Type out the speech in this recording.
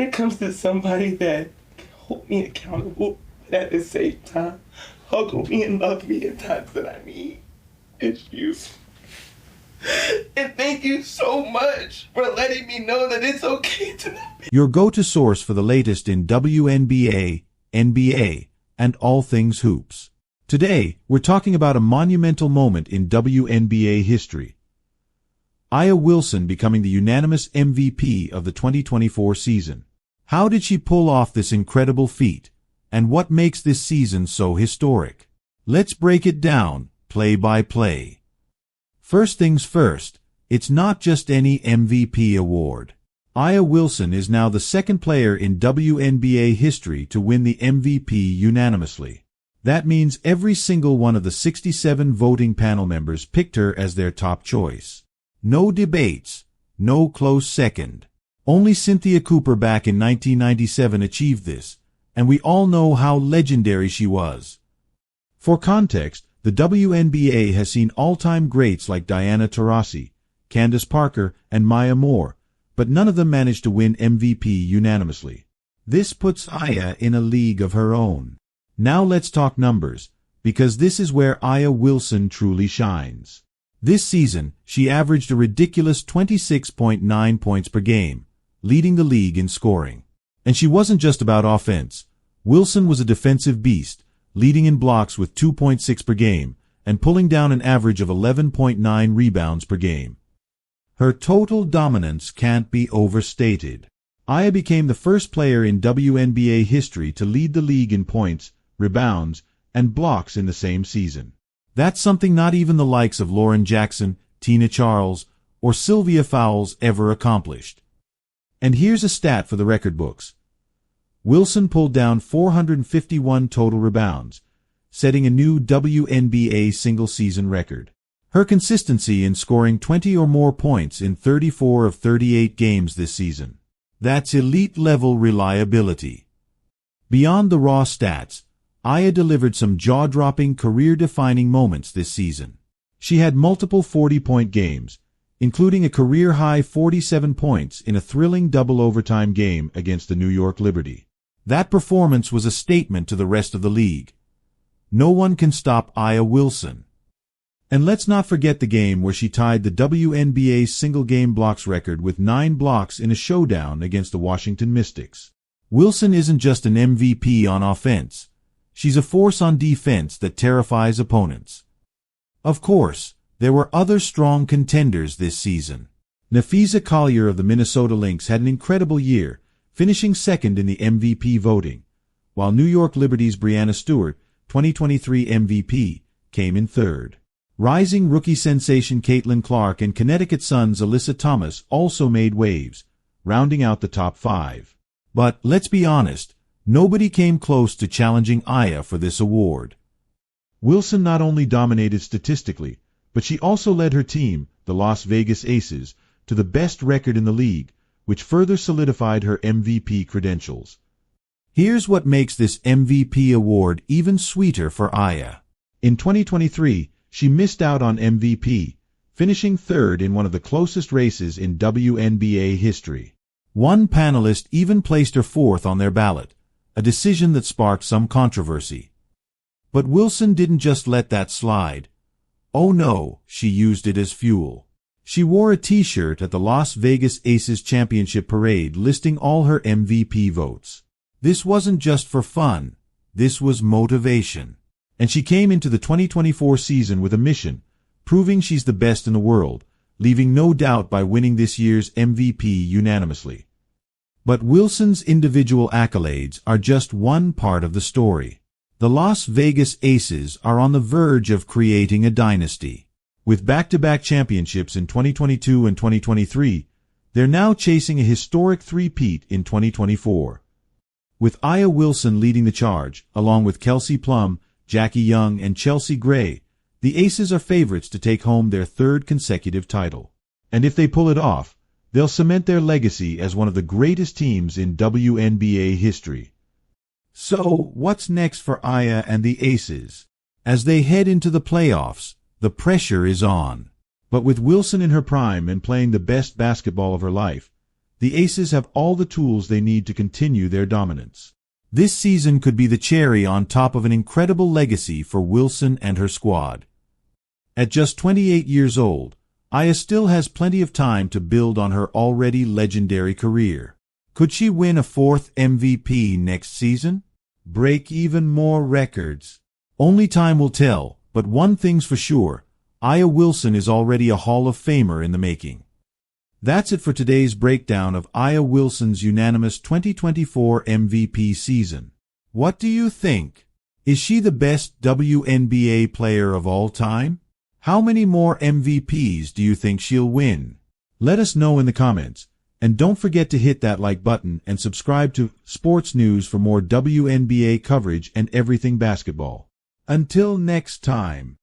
when it comes to somebody that can hold me accountable, but at the same time, hug me and love me in times that I need, it's you. And thank you so much for letting me know that it's okay to not be. Your go-to source for the latest in WNBA, NBA, and all things hoops. Today, we're talking about a monumental moment in WNBA history. A'ja Wilson becoming the unanimous MVP of the 2024 season. How did she pull off this incredible feat? And what makes this season so historic? Let's break it down, play by play. First things first, it's not just any MVP award. A'ja Wilson is now the second player in WNBA history to win the MVP unanimously. That means every single one of the 67 voting panel members picked her as their top choice. No debates, no close second. Only Cynthia Cooper back in 1997 achieved this, and we all know how legendary she was. For context, the WNBA has seen all-time greats like Diana Taurasi, Candace Parker, and Maya Moore, but none of them managed to win MVP unanimously. This puts A'ja in a league of her own. Now let's talk numbers, because this is where A'ja Wilson truly shines. This season, she averaged a ridiculous 26.9 points per game, leading the league in scoring. And she wasn't just about offense. Wilson was a defensive beast, leading in blocks with 2.6 per game, and pulling down an average of 11.9 rebounds per game. Her total dominance can't be overstated. A'ja became the first player in WNBA history to lead the league in points, rebounds, and blocks in the same season. That's something not even the likes of Lauren Jackson, Tina Charles, or Sylvia Fowles ever accomplished. And here's a stat for the record books. Wilson pulled down 451 total rebounds, setting a new WNBA single-season record. Her consistency in scoring 20 or more points in 34 of 38 games this season. That's elite-level reliability. Beyond the raw stats, A'ja delivered some jaw-dropping, career-defining moments this season. She had multiple 40-point games, including a career-high 47 points in a thrilling double-overtime game against the New York Liberty. That performance was a statement to the rest of the league. No one can stop A'ja Wilson. And let's not forget the game where she tied the WNBA's single-game blocks record with 9 blocks in a showdown against the Washington Mystics. Wilson isn't just an MVP on offense. She's a force on defense that terrifies opponents. Of course, there were other strong contenders this season. Napheesa Collier of the Minnesota Lynx had an incredible year, finishing second in the MVP voting, while New York Liberty's Breanna Stewart, 2023 MVP, came in third. Rising rookie sensation Caitlin Clark and Connecticut Sun's Alyssa Thomas also made waves, rounding out the top 5. But let's be honest, nobody came close to challenging A'ja for this award. Wilson not only dominated statistically, but she also led her team, the Las Vegas Aces, to the best record in the league, which further solidified her MVP credentials. Here's what makes this MVP award even sweeter for A'ja. In 2023, she missed out on MVP, finishing third in one of the closest races in WNBA history. One panelist even placed her fourth on their ballot, a decision that sparked some controversy. But Wilson didn't just let that slide. Oh no, she used it as fuel. She wore a t-shirt at the Las Vegas Aces Championship Parade listing all her MVP votes. This wasn't just for fun. This was motivation. And she came into the 2024 season with a mission, proving she's the best in the world, leaving no doubt by winning this year's MVP unanimously. But Wilson's individual accolades are just one part of the story. The Las Vegas Aces are on the verge of creating a dynasty. With back-to-back championships in 2022 and 2023, they're now chasing a historic three-peat in 2024. With A'ja Wilson leading the charge, along with Kelsey Plum, Jackie Young, and Chelsea Gray, the Aces are favorites to take home their third consecutive title. And if they pull it off, they'll cement their legacy as one of the greatest teams in WNBA history. So, what's next for A'ja and the Aces? As they head into the playoffs, the pressure is on. But with Wilson in her prime and playing the best basketball of her life, The Aces have all the tools they need to continue their dominance. This season could be the cherry on top of an incredible legacy for Wilson and her squad. At just 28 years old, Aya still has plenty of time to build on her already legendary career. Could she win a fourth MVP next season? Break even more records? Only time will tell, but one thing's for sure, Aya Wilson is already a Hall of Famer in the making. That's it for today's breakdown of Aya Wilson's unanimous 2024 MVP season. What do you think? Is she the best WNBA player of all time? How many more MVPs do you think she'll win? Let us know in the comments. And don't forget to hit that like button and subscribe to Sports News for more WNBA coverage and everything basketball. Until next time.